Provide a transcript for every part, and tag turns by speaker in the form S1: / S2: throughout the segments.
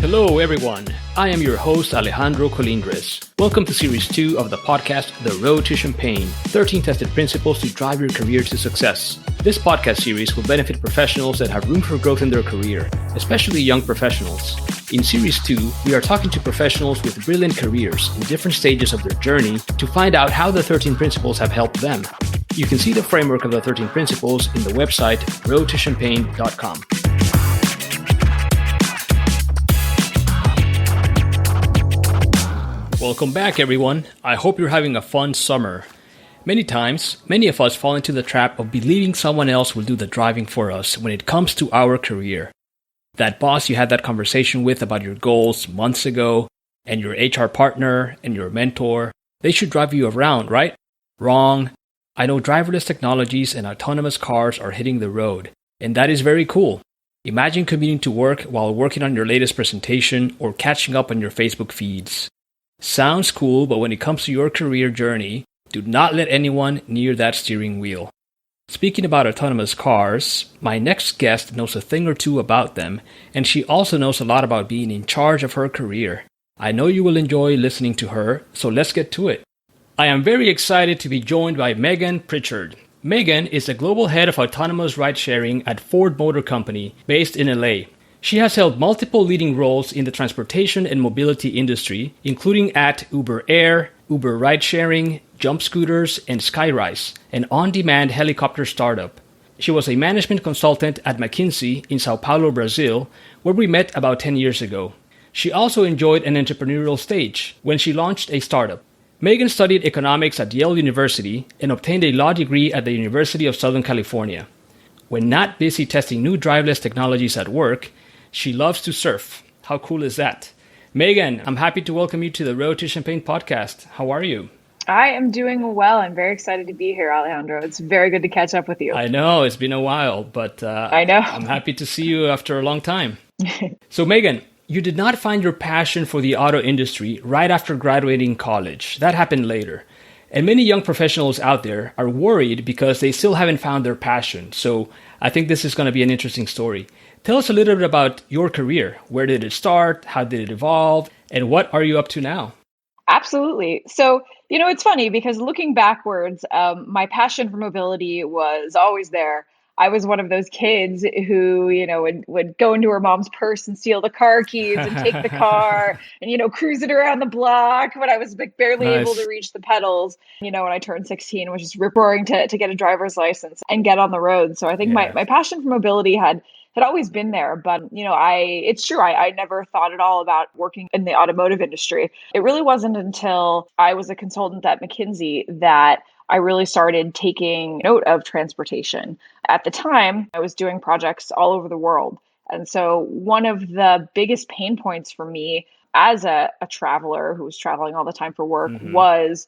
S1: Hello, everyone. I am your host, Alejandro Colindres. Welcome to Series 2 of the podcast, The Road to Champagne, 13 Tested Principles to Drive Your Career to Success. This podcast series will benefit professionals that have room for growth in their career, especially young professionals. In Series 2, we are talking to professionals with brilliant careers in different stages of their journey to find out how the 13 principles have helped them. You can see the framework of the 13 principles in the website roadtochampagne.com. Welcome back, everyone. I hope you're having a fun summer. Many times, many of us fall into the trap of believing someone else will do the driving for us when it comes to our career. That boss you had that conversation with about your goals months ago, and your HR partner and your mentor, they should drive you around, right? Wrong. I know driverless technologies and autonomous cars are hitting the road, and that is very cool. Imagine commuting to work while working on your latest presentation or catching up on your Facebook feeds. Sounds cool, but when it comes to your career journey, do not let anyone near that steering wheel. Speaking about autonomous cars, my next guest knows a thing or two about them, and she also knows a lot about being in charge of her career. I know you will enjoy listening to her, so let's get to it. I am very excited to be joined by Megan Prichard. Megan is the global head of autonomous ridesharing at Ford Motor Company, based in LA. She has held multiple leading roles in the transportation and mobility industry, including at Uber Air, Uber Ridesharing, Jump Scooters, and Skyryse, an on-demand helicopter startup. She was a management consultant at McKinsey in Sao Paulo, Brazil, where we met about 10 years ago. She also enjoyed an entrepreneurial stage when she launched a startup. Megan studied economics at Yale University and obtained a law degree at the University of Southern California. When not busy testing new driverless technologies at work, she loves to surf. How cool is that? Megan, I'm happy to welcome you to the Road to Champagne podcast. How are you?
S2: I am doing well. I'm very excited to be here, Alejandro. It's very good to catch up with you.
S1: I know, it's been a while, but
S2: I know.
S1: I'm happy to see you after a long time. So Megan, you did not find your passion for the auto industry right after graduating college. That happened later. And many young professionals out there are worried because they still haven't found their passion. So I think this is going to be an interesting story. Tell us a little bit about your career. Where did it start? How did it evolve? And what are you up to now?
S2: Absolutely. So, it's funny because looking backwards, my passion for mobility was always there. I was one of those kids who, would go into her mom's purse and steal the car keys and take the car and, cruise it around the block when I was barely able to reach the pedals. When I turned 16, was just rip-roaring to get a driver's license and get on the road. So I think my passion for mobility had always been there. But, it's true. I never thought at all about working in the automotive industry. It really wasn't until I was a consultant at McKinsey that I really started taking note of transportation. At the time, I was doing projects all over the world. And so one of the biggest pain points for me as a traveler who was traveling all the time for work was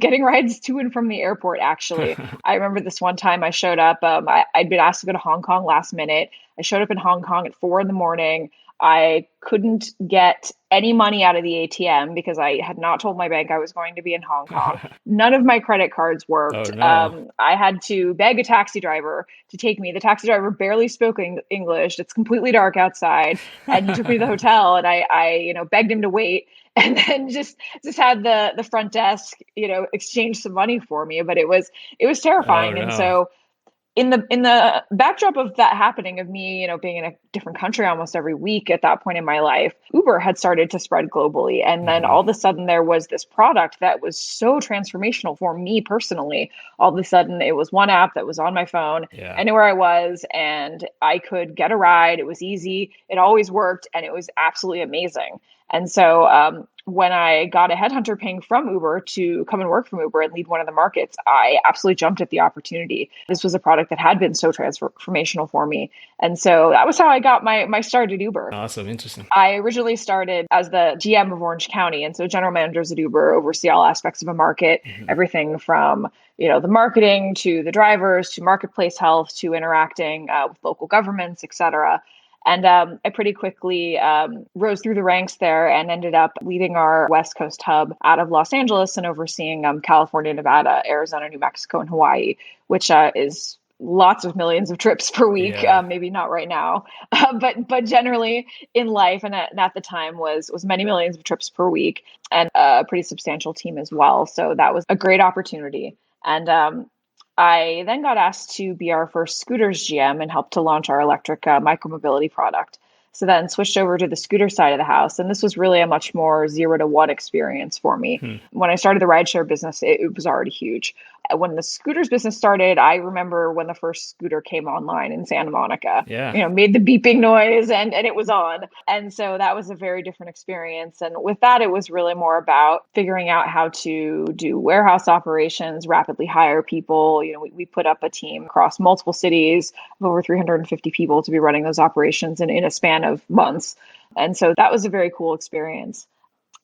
S2: getting rides to and from the airport, actually. I remember this one time I showed up, I'd been asked to go to Hong Kong last minute. I showed up in Hong Kong at 4 a.m. I couldn't get any money out of the ATM because I had not told my bank I was going to be in Hong Kong. None of my credit cards worked.
S1: Oh, no.
S2: I had to beg a taxi driver to take me. The taxi driver barely spoke English. It's completely dark outside. And he took me to the hotel and I begged him to wait. And then just had the front desk, exchange some money for me. But it was terrifying.
S1: Oh, no.
S2: And so in the backdrop of that happening, of me, being in a different country almost every week at that point in my life, Uber had started to spread globally. And then all of a sudden there was this product that was so transformational for me personally. All of a sudden it was one app that was on my phone. I knew where I was and I could get a ride. It was easy. It always worked. And it was absolutely amazing. And so when I got a headhunter ping from Uber to come and work from Uber and lead one of the markets, I absolutely jumped at the opportunity. This was a product that had been so transformational for me. And so that was how I got my start at Uber.
S1: Awesome. Interesting.
S2: I originally started as the GM of Orange County. And so general managers at Uber oversee all aspects of a market, everything from the marketing to the drivers to marketplace health to interacting with local governments, et cetera. And I pretty quickly rose through the ranks there and ended up leading our West Coast hub out of Los Angeles and overseeing California, Nevada, Arizona, New Mexico, and Hawaii, which is lots of millions of trips per week.
S1: Yeah.
S2: Maybe not right now, but generally in life, and at the time was many millions of trips per week, and a pretty substantial team as well. So that was a great opportunity. And I then got asked to be our first scooters GM and help to launch our electric micromobility product. So then switched over to the scooter side of the house. And this was really a much more 0 to 1 experience for me. When I started the rideshare business, it was already huge. When the scooters business started, I remember when the first scooter came online in Santa Monica,
S1: Yeah.
S2: made the beeping noise and it was on. And so that was a very different experience. And with that, it was really more about figuring out how to do warehouse operations, rapidly hire people. We put up a team across multiple cities of over 350 people to be running those operations in a span of months. And so that was a very cool experience.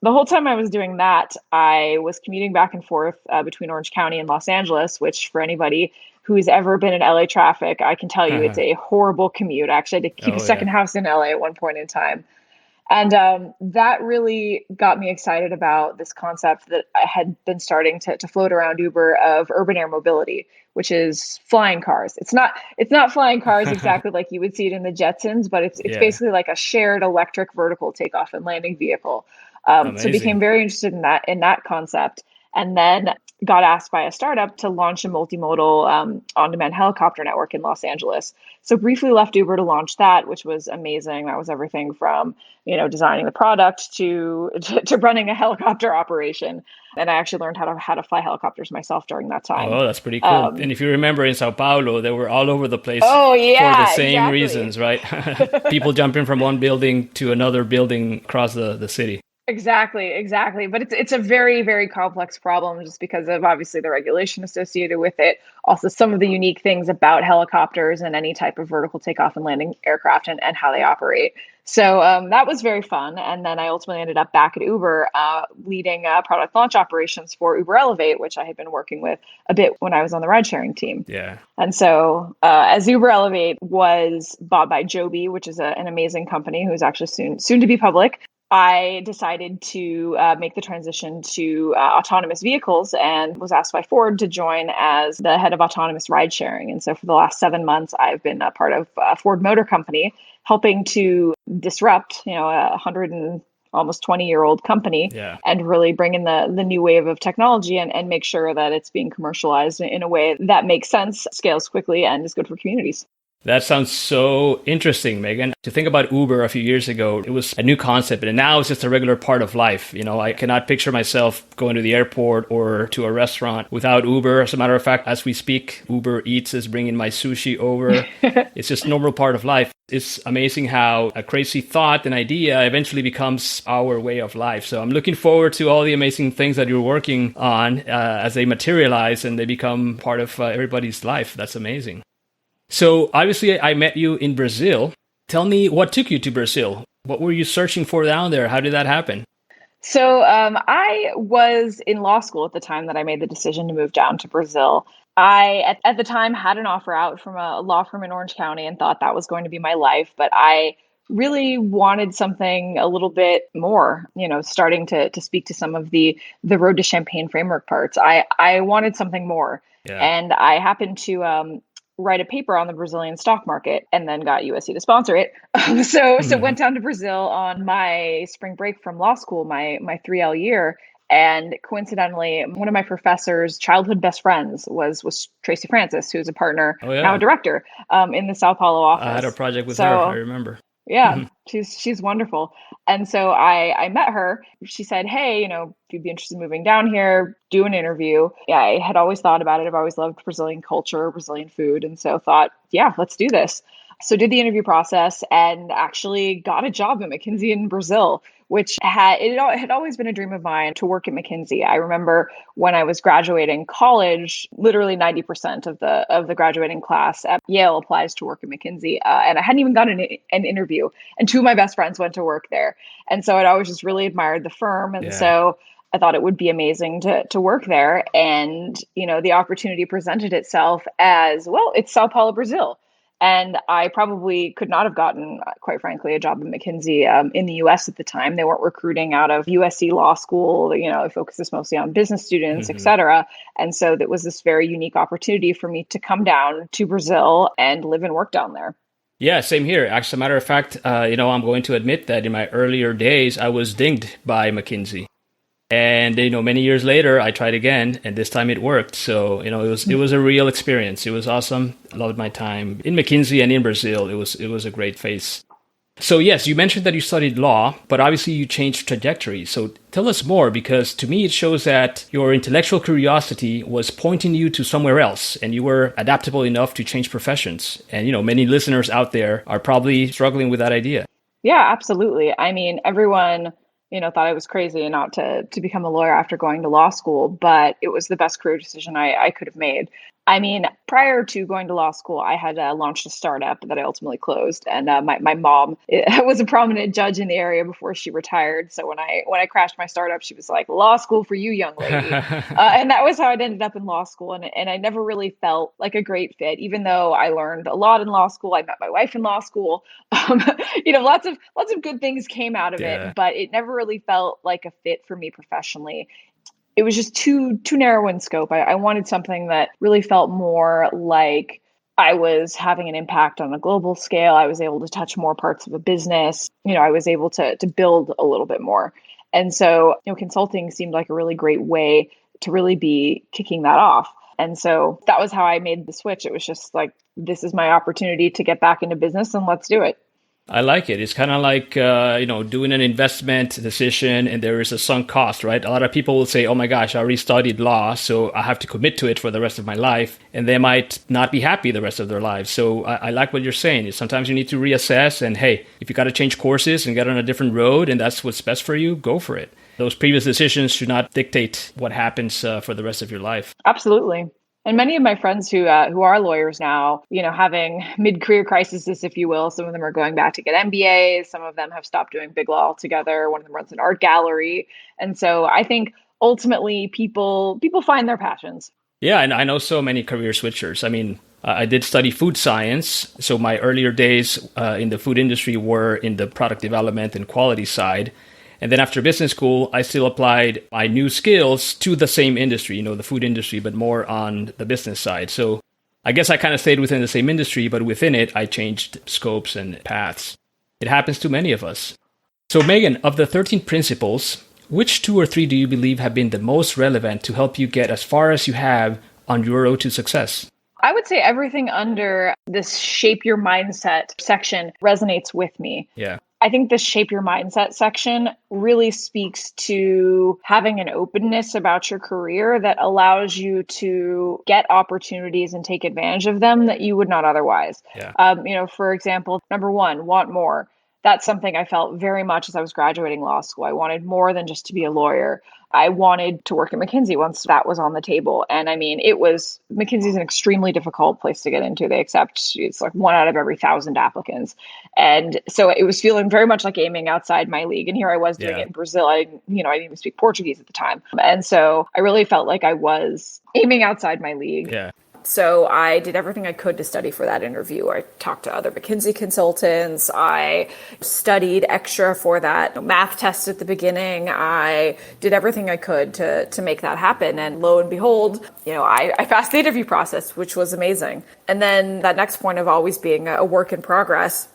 S2: The whole time I was doing that, I was commuting back and forth between Orange County and Los Angeles, which for anybody who's ever been in LA traffic, I can tell you it's a horrible commute. I actually had to keep a second house in LA at one point in time. And that really got me excited about this concept that I had been starting to float around Uber of urban air mobility, which is flying cars. It's not flying cars exactly like you would see it in the Jetsons, but it's basically like a shared electric vertical takeoff and landing vehicle. So became very interested in that concept, and then got asked by a startup to launch a multimodal on-demand helicopter network in Los Angeles. So briefly left Uber to launch that, which was amazing. That was everything from designing the product to running a helicopter operation. And I actually learned how to fly helicopters myself during that time.
S1: Oh, that's pretty cool. And if you remember in Sao Paulo, they were all over the place
S2: Oh
S1: for the
S2: yeah,
S1: same
S2: exactly.
S1: reasons, right? People jumping from one building to another building across the city.
S2: Exactly. But it's a very, very complex problem just because of obviously the regulation associated with it. Also, some of the unique things about helicopters and any type of vertical takeoff and landing aircraft and how they operate. So that was very fun. And then I ultimately ended up back at Uber leading product launch operations for Uber Elevate, which I had been working with a bit when I was on the ride sharing team.
S1: Yeah.
S2: And so as Uber Elevate was bought by Joby, which is an amazing company who's actually soon to be public, I decided to make the transition to autonomous vehicles and was asked by Ford to join as the head of autonomous ridesharing. And so for the last 7 months, I've been a part of Ford Motor Company, helping to disrupt, a 100 and almost 20-year-old company, and really bring in the new wave of technology and make sure that it's being commercialized in a way that makes sense, scales quickly, and is good for communities.
S1: That sounds so interesting, Megan. To think about Uber a few years ago, it was a new concept, and now it's just a regular part of life. I cannot picture myself going to the airport or to a restaurant without Uber. As a matter of fact, as we speak, Uber Eats is bringing my sushi over. It's just a normal part of life. It's amazing how a crazy thought and idea eventually becomes our way of life. So I'm looking forward to all the amazing things that you're working on as they materialize and they become part of everybody's life. That's amazing. So obviously I met you in Brazil. Tell me what took you to Brazil? What were you searching for down there? How did that happen?
S2: So I was in law school at the time that I made the decision to move down to Brazil. I, at the time, had an offer out from a law firm in Orange County and thought that was going to be my life. But I really wanted something a little bit more, starting to speak to some of the Road to Champagne framework parts. I wanted something more.
S1: Yeah.
S2: And I happened to write a paper on the Brazilian stock market and then got USC to sponsor it. So went down to Brazil on my spring break from law school, my 3L year. And coincidentally, one of my professor's childhood best friends was Tracy Francis, who's a partner, now a director in the Sao Paulo office.
S1: I had a project with her, I remember.
S2: Yeah, she's wonderful. And so I met her. She said, hey, if you'd be interested in moving down here, do an interview. Yeah, I had always thought about it. I've always loved Brazilian culture, Brazilian food. And so thought, yeah, let's do this. So did the interview process and actually got a job at McKinsey in Brazil, which had always been a dream of mine to work at McKinsey. I remember when I was graduating college, literally 90% of the graduating class at Yale applies to work at McKinsey. And I hadn't even gotten an interview. And two of my best friends went to work there. And so I'd always just really admired the firm. And so I thought it would be amazing to work there. And, the opportunity presented itself as, well, it's Sao Paulo, Brazil. And I probably could not have gotten, quite frankly, a job at McKinsey in the US at the time. They weren't recruiting out of USC Law School. It focuses mostly on business students, et cetera. And so that was this very unique opportunity for me to come down to Brazil and live and work down there.
S1: Yeah, same here. Actually, as a matter of fact, I'm going to admit that in my earlier days, I was dinged by McKinsey. And, many years later, I tried again, and this time it worked. So, it was a real experience. It was awesome. I loved my time in McKinsey and in Brazil. It was a great phase. So, yes, you mentioned that you studied law, but obviously you changed trajectory. So tell us more, because to me, it shows that your intellectual curiosity was pointing you to somewhere else, and you were adaptable enough to change professions. And, many listeners out there are probably struggling with that idea.
S2: Yeah, absolutely. I mean, everyone thought I was crazy not to become a lawyer after going to law school, but it was the best career decision I could have made. I mean, prior to going to law school, I had launched a startup that I ultimately closed. And my mom was a prominent judge in the area before she retired. So when I crashed my startup, she was like, "Law school for you, young lady." And that was how I ended up in law school. And I never really felt like a great fit, even though I learned a lot in law school. I met my wife in law school. Lots of good things came out of it, but it never really felt like a fit for me professionally. It was just too narrow in scope. I wanted something that really felt more like I was having an impact on a global scale. I was able to touch more parts of a business. I was able to build a little bit more. And so, consulting seemed like a really great way to really be kicking that off. And so that was how I made the switch. It was just like, this is my opportunity to get back into business, and let's do it.
S1: I like it. It's kind of like, doing an investment decision and there is a sunk cost, right? A lot of people will say, oh my gosh, I already studied law, so I have to commit to it for the rest of my life. And they might not be happy the rest of their lives. So I like what you're saying. Sometimes you need to reassess, and hey, if you got to change courses and get on a different road and that's what's best for you, go for it. Those previous decisions should not dictate what happens for the rest of your life.
S2: Absolutely. And many of my friends who are lawyers now, having mid-career crises, if you will, some of them are going back to get MBAs. Some of them have stopped doing big law altogether. One of them runs an art gallery. And so I think ultimately people find their passions.
S1: Yeah, and I know so many career switchers. I mean, I did study food science. So my earlier days in the food industry were in the product development and quality side. And then after business school, I still applied my new skills to the same industry, the food industry, but more on the business side. So I guess I kind of stayed within the same industry, but within it, I changed scopes and paths. It happens to many of us. So Megan, of the 13 principles, which 2 or 3 do you believe have been the most relevant to help you get as far as you have on your road to success?
S2: I would say everything under this shape your mindset section resonates with me.
S1: Yeah.
S2: I think the shape your mindset section really speaks to having an openness about your career that allows you to get opportunities and take advantage of them that you would not otherwise.
S1: Yeah.
S2: For example, number 1, want more. That's something I felt very much as I was graduating law school. I wanted more than just to be a lawyer. I wanted to work at McKinsey once that was on the table. And I mean, McKinsey's an extremely difficult place to get into. They accept, it's like 1 out of every 1,000 applicants. And so it was feeling very much like aiming outside my league. And here I was doing it in Brazil. I didn't even speak Portuguese at the time. And so I really felt like I was aiming outside my league.
S1: Yeah.
S2: So I did everything I could to study for that interview. I talked to other McKinsey consultants. I studied extra for that math test at the beginning. I did everything I could to make that happen. And lo and behold, I passed the interview process, which was amazing. And then that next point of always being a work in progress.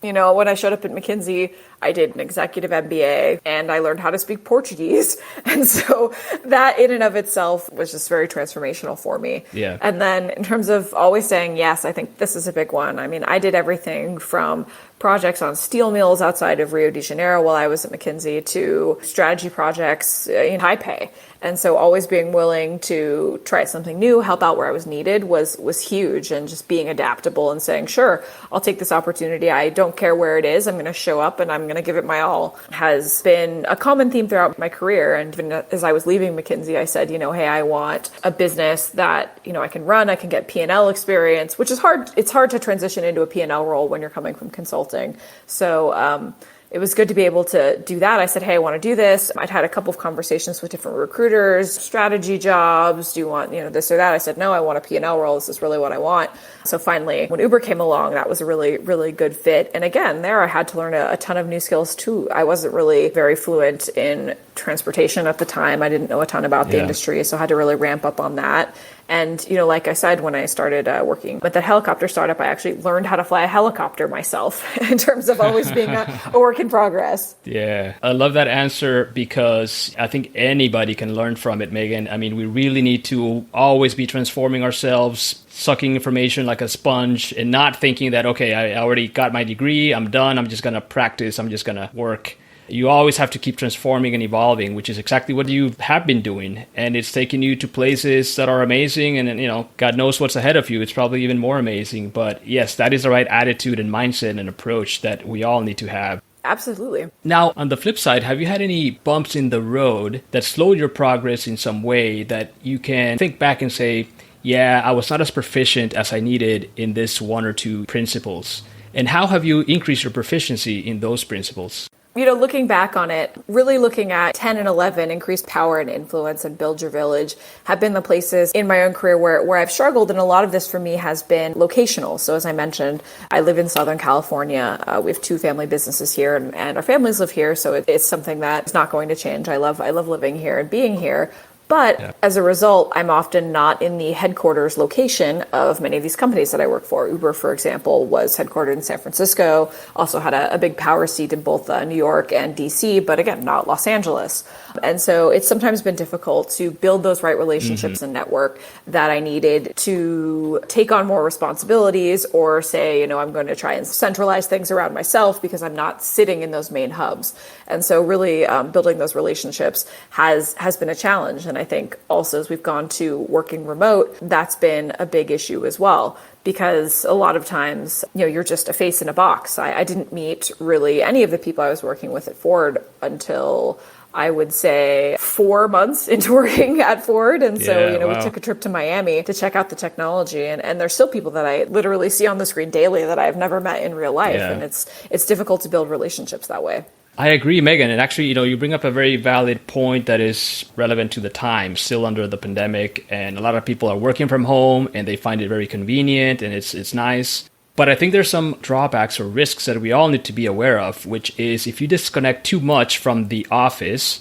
S2: When I showed up at McKinsey, I did an executive MBA and I learned how to speak Portuguese. And so that in and of itself was just very transformational for me.
S1: Yeah.
S2: And then in terms of always saying yes, I think this is a big one. I mean, I did everything from projects on steel mills outside of Rio de Janeiro while I was at McKinsey to strategy projects in Taipei. And so always being willing to try something new, help out where I was needed was huge. And just being adaptable and saying, sure, I'll take this opportunity. I don't care where it is. I'm going to show up and I'm going to give it my all has been a common theme throughout my career. And even as I was leaving McKinsey, I said, hey, I want a business that, I can run, I can get P&L experience, which is hard. It's hard to transition into a P&L role when you're coming from consulting. So,
S3: it was good to be able to do that. I said, hey, I want to do this. I'd had a couple of conversations with different recruiters, strategy jobs. Do you want, this or that? I said, no, I want a P&L role. This is really what I want. So finally, when Uber came along, that was a really, really good fit. And again, there I had to learn a ton of new skills too. I wasn't really very fluent in transportation at the time. I didn't know a ton about the industry, so I had to really ramp up on that. And, like I said, when I started working with that helicopter startup, I actually learned how to fly a helicopter myself in terms of always being a work in progress.
S1: Yeah, I love that answer because I think anybody can learn from it, Megan. I mean, we really need to always be transforming ourselves, sucking information like a sponge and not thinking that, okay, I already got my degree, I'm done, I'm just going to practice, I'm just going to work. You always have to keep transforming and evolving, which is exactly what you have been doing. And it's taking you to places that are amazing. And, God knows what's ahead of you. It's probably even more amazing. But yes, that is the right attitude and mindset and approach that we all need to have.
S3: Absolutely.
S1: Now, on the flip side, have you had any bumps in the road that slowed your progress in some way that you can think back and say, yeah, I was not as proficient as I needed in this one or two principles? And how have you increased your proficiency in those principles?
S3: Looking back on it, really looking at 10 and 11, increase power and influence and build your village, have been the places in my own career where I've struggled. And a lot of this for me has been locational. So as I mentioned, I live in Southern California. We have 2 family businesses here and our families live here. So it's something that's not going to change. I love living here and being here. But as a result, I'm often not in the headquarters location of many of these companies that I work for. Uber, for example, was headquartered in San Francisco, also had a big power seat in both New York and DC, but again, not Los Angeles. And so it's sometimes been difficult to build those right relationships and network that I needed to take on more responsibilities or say, I'm going to try and centralize things around myself because I'm not sitting in those main hubs. And so really building those relationships has been a challenge. And I think also as we've gone to working remote, that's been a big issue as well. Because a lot of times, you're just a face in a box. I didn't meet really any of the people I was working with at Ford until I would say 4 months into working at Ford. And so, we took a trip to Miami to check out the technology. And there's still people that I literally see on the screen daily that I've never met in real life. Yeah. And it's difficult to build relationships that way.
S1: I agree, Megan. And actually, you bring up a very valid point that is relevant to the time, still under the pandemic. And a lot of people are working from home and they find it very convenient and it's nice. But I think there's some drawbacks or risks that we all need to be aware of, which is if you disconnect too much from the office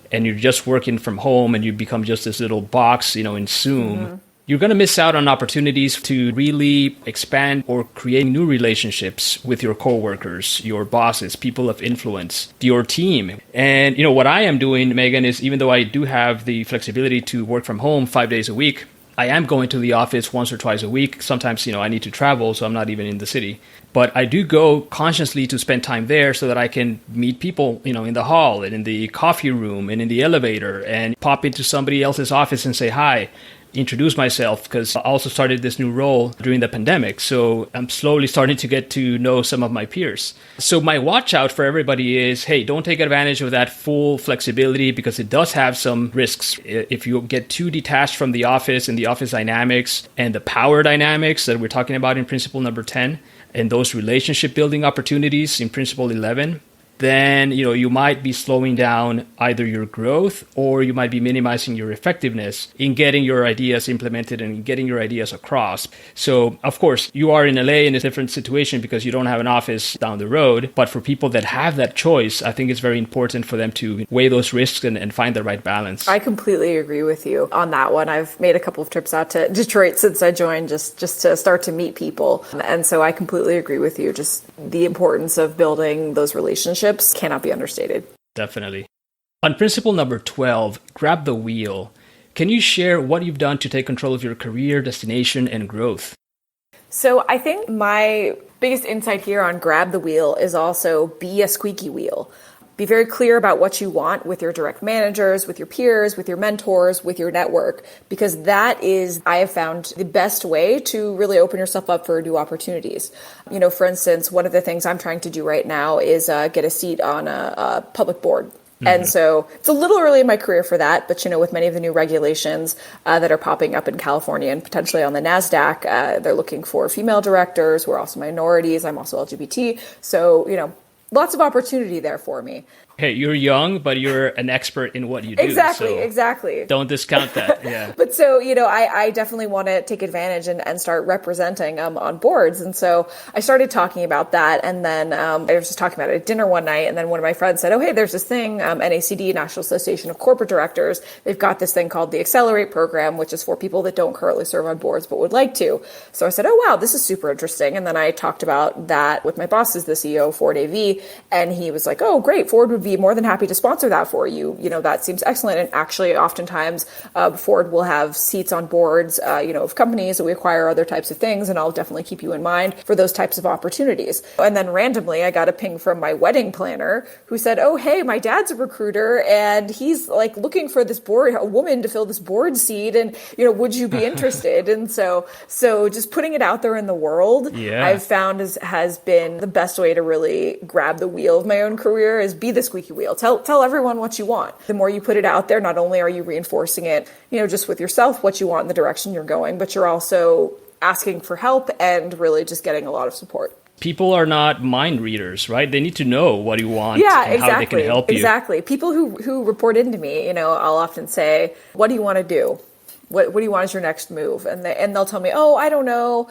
S1: and you're just working from home and you become just this little box, in Zoom, you're going to miss out on opportunities to really expand or create new relationships with your coworkers, your bosses, people of influence, your team. And, what I am doing, Megan, is even though I do have the flexibility to work from home 5 days a week, I am going to the office once or twice a week. Sometimes, I need to travel, so I'm not even in the city. But I do go consciously to spend time there so that I can meet people, in the hall and in the coffee room and in the elevator and pop into somebody else's office and say hi, introduce myself, because I also started this new role during the pandemic. So I'm slowly starting to get to know some of my peers. So my watch out for everybody is, hey, don't take advantage of that full flexibility because it does have some risks. If you get too detached from the office and the office dynamics and the power dynamics that we're talking about in principle number 10, and those relationship building opportunities in principle 11, then you might be slowing down either your growth or you might be minimizing your effectiveness in getting your ideas implemented and getting your ideas across. So, of course, you are in LA in a different situation because you don't have an office down the road. But for people that have that choice, I think it's very important for them to weigh those risks and find the right balance.
S3: I completely agree with you on that one. I've made a couple of trips out to Detroit since I joined just to start to meet people. And so I completely agree with you. Just the importance of building those relationships cannot be understated.
S1: Definitely. On principle number 12, grab the wheel. Can you share what you've done to take control of your career, destination, and growth?
S3: So I think my biggest insight here on grab the wheel is also be a squeaky wheel. Be very clear about what you want with your direct managers, with your peers, with your mentors, with your network, because that is, I have found, the best way to really open yourself up for new opportunities. For instance, one of the things I'm trying to do right now is get a seat on a public board. Mm-hmm. And so it's a little early in my career for that, but with many of the new regulations that are popping up in California and potentially on the NASDAQ, they're looking for female directors who are also minorities. I'm also LGBT. So, lots of opportunity there for me.
S1: Hey, you're young, but you're an expert in what you do.
S3: Exactly.
S1: Don't discount that. Yeah.
S3: But so, I definitely want to take advantage and start representing on boards. And so I started talking about that. And then I was just talking about it at dinner one night. And then one of my friends said, oh, hey, there's this thing, NACD, National Association of Corporate Directors. They've got this thing called the Accelerate program, which is for people that don't currently serve on boards but would like to. So I said, oh, wow, this is super interesting. And then I talked about that with my boss, is the CEO of Ford AV. And he was like, oh, great, Ford would be more than happy to sponsor that for you. That seems excellent. And actually, oftentimes, Ford will have seats on boards, of companies that we acquire, other types of things. And I'll definitely keep you in mind for those types of opportunities. And then randomly, I got a ping from my wedding planner who said, oh, hey, my dad's a recruiter and he's like looking for a woman to fill this board seat. And, would you be interested? And so just putting it out there in the world, I've found has been the best way to really grab the wheel of my own career, is be the squeaky wheel. Tell everyone what you want. The more you put it out there, not only are you reinforcing it, just with yourself, what you want in the direction you're going, but you're also asking for help and really just getting a lot of support.
S1: People are not mind readers, right? They need to know what you want and how they can help you.
S3: Exactly. People who report into me, I'll often say, what do you want to do? What do you want as your next move? And they'll tell me, oh, I don't know,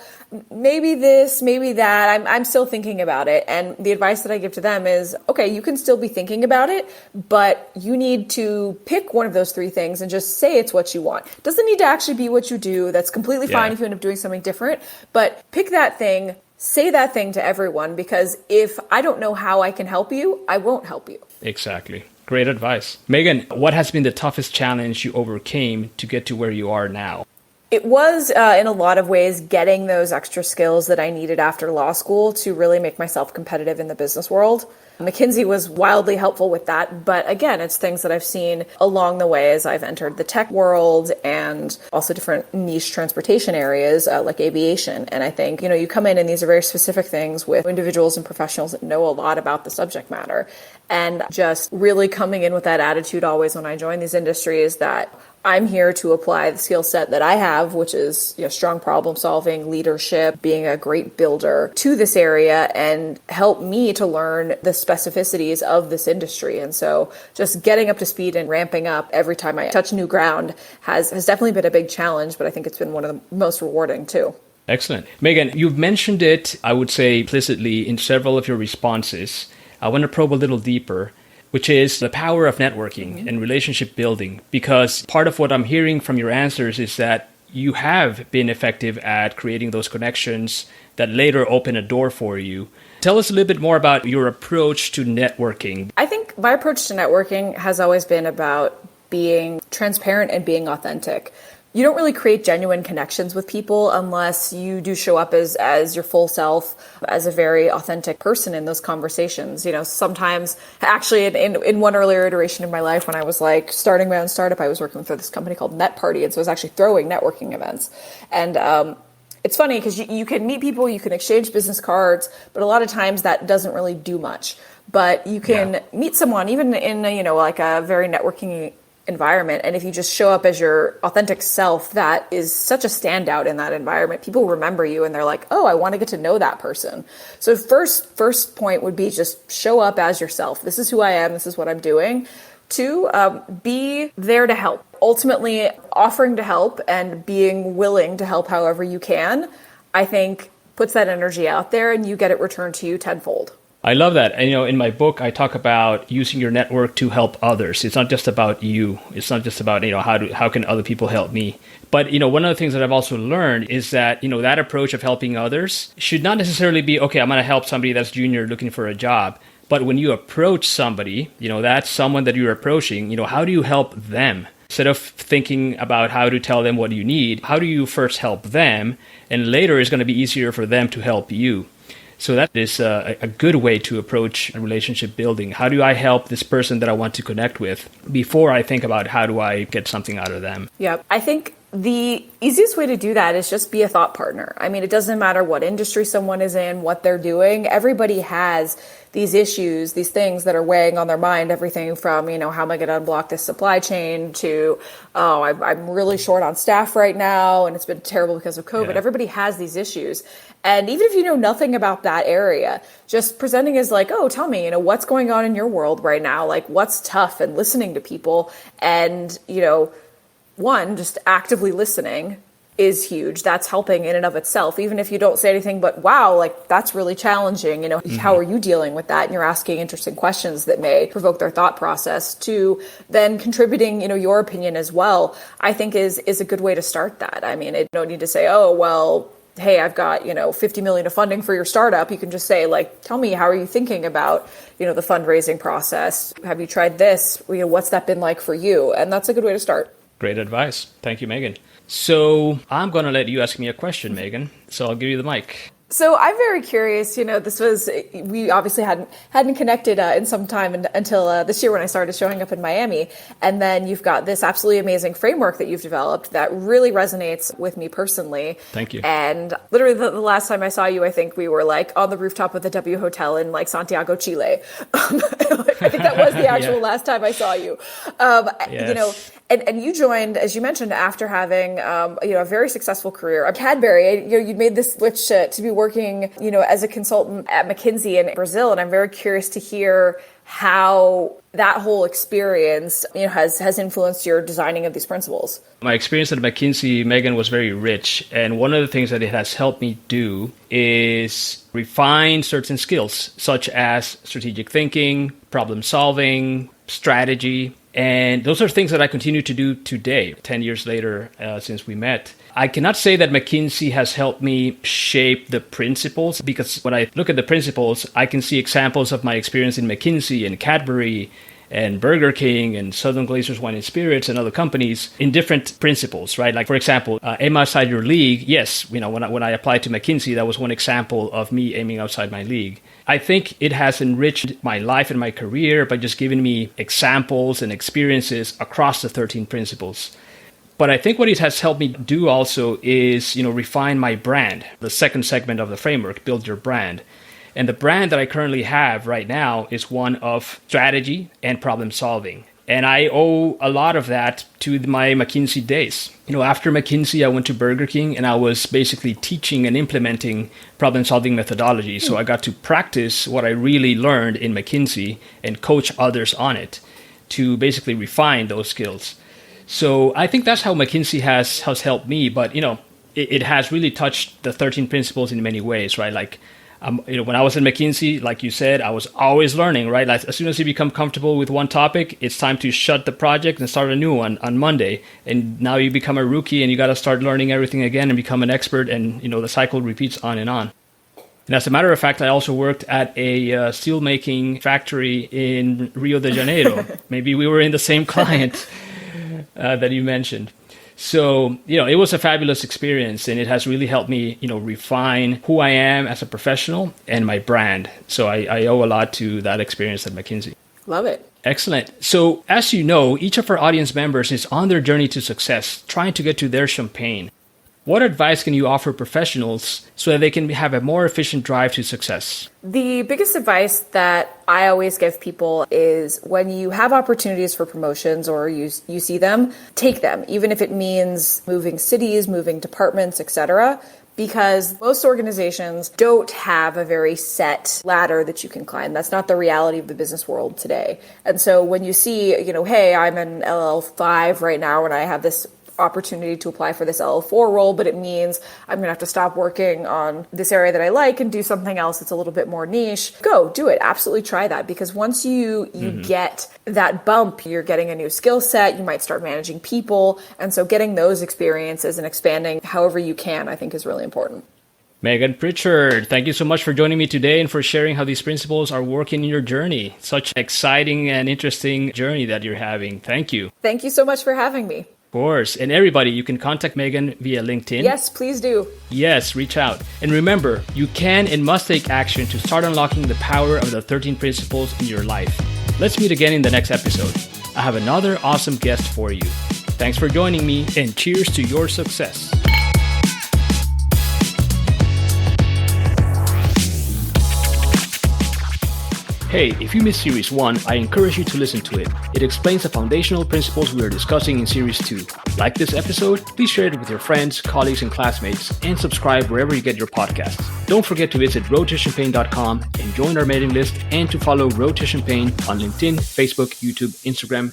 S3: maybe this, maybe that. I'm still thinking about it. And the advice that I give to them is, okay, you can still be thinking about it, but you need to pick one of those three things and just say it's what you want. It doesn't need to actually be what you do. That's completely fine if you end up doing something different, but pick that thing, say that thing to everyone, because if I don't know how I can help you, I won't help you.
S1: Exactly. Great advice. Megan, what has been the toughest challenge you overcame to get to where you are now?
S3: It was, in a lot of ways, getting those extra skills that I needed after law school to really make myself competitive in the business world. McKinsey was wildly helpful with that. But again, it's things that I've seen along the way as I've entered the tech world and also different niche transportation areas like aviation. And I think, you come in and these are very specific things with individuals and professionals that know a lot about the subject matter. And just really coming in with that attitude always when I join these industries that I'm here to apply the skill set that I have, which is strong problem solving, leadership, being a great builder to this area, and help me to learn the specificities of this industry. And so just getting up to speed and ramping up every time I touch new ground has definitely been a big challenge, but I think it's been one of the most rewarding too.
S1: Excellent. Megan, you've mentioned it, I would say implicitly in several of your responses. I want to probe a little deeper, which is the power of networking and relationship building. Because part of what I'm hearing from your answers is that you have been effective at creating those connections that later open a door for you. Tell us a little bit more about your approach to networking.
S3: I think my approach to networking has always been about being transparent and being authentic. You don't really create genuine connections with people unless you do show up as your full self, as a very authentic person in those conversations. Sometimes actually in one earlier iteration of my life when I was like starting my own startup, I was working for this company called Net Party. And so I was actually throwing networking events. And it's funny because you can meet people, you can exchange business cards, but a lot of times that doesn't really do much. But you can meet someone even in like a very networking environment. And if you just show up as your authentic self, that is such a standout in that environment. People remember you and they're like, oh, I want to get to know that person. So first point would be just show up as yourself. This is who I am. This is what I'm doing. 2, be there to help. Ultimately, offering to help and being willing to help however you can, I think puts that energy out there and you get it returned to you tenfold.
S1: I love that. And, in my book, I talk about using your network to help others. It's not just about you. It's not just about, how can other people help me? But, one of the things that I've also learned is that, that approach of helping others should not necessarily be, okay, I'm going to help somebody that's junior looking for a job. But when you approach somebody, that's someone that you're approaching, how do you help them? Instead of thinking about how to tell them what you need, how do you first help them? And later it's going to be easier for them to help you. So that is a good way to approach relationship building. How do I help this person that I want to connect with before I think about how do I get something out of them?
S3: Yeah, I think The easiest way to do that is just be a thought partner. I mean, it doesn't matter what industry someone is in, what they're doing. Everybody has these issues, these things that are weighing on their mind, everything from, how am I going to unblock this supply chain to, I'm really short on staff right now and it's been terrible because of COVID. Yeah. Everybody has these issues. And even if you know nothing about that area, just presenting as like, oh, tell me, what's going on in your world right now? Like what's tough, and listening to people and, one, just actively listening is huge. That's helping in and of itself. Even if you don't say anything, but wow, like that's really challenging. How are you dealing with that? And you're asking interesting questions that may provoke their thought process. To then contributing, your opinion as well, I think is a good way to start that. I mean, you don't need to say, oh, well, hey, I've got, $50 million of funding for your startup. You can just say, like, tell me, how are you thinking about, the fundraising process? Have you tried this? What's that been like for you? And that's a good way to start.
S1: Great advice. Thank you, Megan. So I'm going to let you ask me a question, Megan. So I'll give you the mic.
S3: So I'm very curious, we obviously hadn't connected in some time until this year when I started showing up in Miami. And then you've got this absolutely amazing framework that you've developed that really resonates with me personally.
S1: Thank you.
S3: And literally the last time I saw you, I think we were like on the rooftop of the W Hotel in like Santiago, Chile. I think that was the actual last time I saw you.
S1: Yes.
S3: And you joined, as you mentioned, after having a very successful career at Cadbury. You made this switch to be working, as a consultant at McKinsey in Brazil, and I'm very curious to hear how that whole experience, has influenced your designing of these principles.
S1: My experience at McKinsey, Megan, was very rich, and one of the things that it has helped me do is refine certain skills, such as strategic thinking, problem solving, strategy. And those are things that I continue to do today, 10 years later, since we met. I cannot say that McKinsey has helped me shape the principles, because when I look at the principles, I can see examples of my experience in McKinsey and Cadbury and Burger King and Southern Glazer's Wine and Spirits and other companies in different principles, right? Like, for example, aim outside your league. Yes, when I applied to McKinsey, that was one example of me aiming outside my league. I think it has enriched my life and my career by just giving me examples and experiences across the 13 principles. But I think what it has helped me do also is, refine my brand. The second segment of the framework, build your brand. And the brand that I currently have right now is one of strategy and problem solving. And I owe a lot of that to my McKinsey days. After McKinsey, I went to Burger King and I was basically teaching and implementing problem solving methodology. So I got to practice what I really learned in McKinsey and coach others on it to basically refine those skills. So I think that's how McKinsey has helped me. But, it has really touched the 13 principles in many ways, right? Like, when I was in McKinsey, like you said, I was always learning, right? Like, as soon as you become comfortable with one topic, it's time to shut the project and start a new one on Monday. And now you become a rookie and you got to start learning everything again and become an expert. And, the cycle repeats on and on. And as a matter of fact, I also worked at a steelmaking factory in Rio de Janeiro. Maybe we were in the same client that you mentioned. So, it was a fabulous experience, and it has really helped me, refine who I am as a professional and my brand. So I owe a lot to that experience at McKinsey.
S3: Love it.
S1: Excellent. So as you know, each of our audience members is on their journey to success, trying to get to their champagne. What advice can you offer professionals so that they can have a more efficient drive to success?
S3: The biggest advice that I always give people is when you have opportunities for promotions or you see them, take them, even if it means moving cities, moving departments, etc. Because most organizations don't have a very set ladder that you can climb. That's not the reality of the business world today. And so when you see, hey, I'm an LL5 right now and I have this opportunity to apply for this LL4 role, but it means I'm going to have to stop working on this area that I like and do something else that's a little bit more niche. Go do it. Absolutely try that, because once you get that bump, you're getting a new skill set. You might start managing people. And so getting those experiences and expanding however you can, I think is really important.
S1: Megan Prichard, thank you so much for joining me today and for sharing how these principles are working in your journey. Such an exciting and interesting journey that you're having. Thank you.
S3: Thank you so much for having me.
S1: Of course. And everybody, you can contact Megan via LinkedIn.
S3: Yes, please do.
S1: Yes, reach out. And remember, you can and must take action to start unlocking the power of the 13 principles in your life. Let's meet again in the next episode. I have another awesome guest for you. Thanks for joining me, and cheers to your success. Hey, if you missed Series 1, I encourage you to listen to it. It explains the foundational principles we are discussing in Series 2. Like this episode? Please share it with your friends, colleagues, and classmates, and subscribe wherever you get your podcasts. Don't forget to visit roadtochampaign.com and join our mailing list, and to follow Road to Champaign on LinkedIn, Facebook, YouTube, Instagram,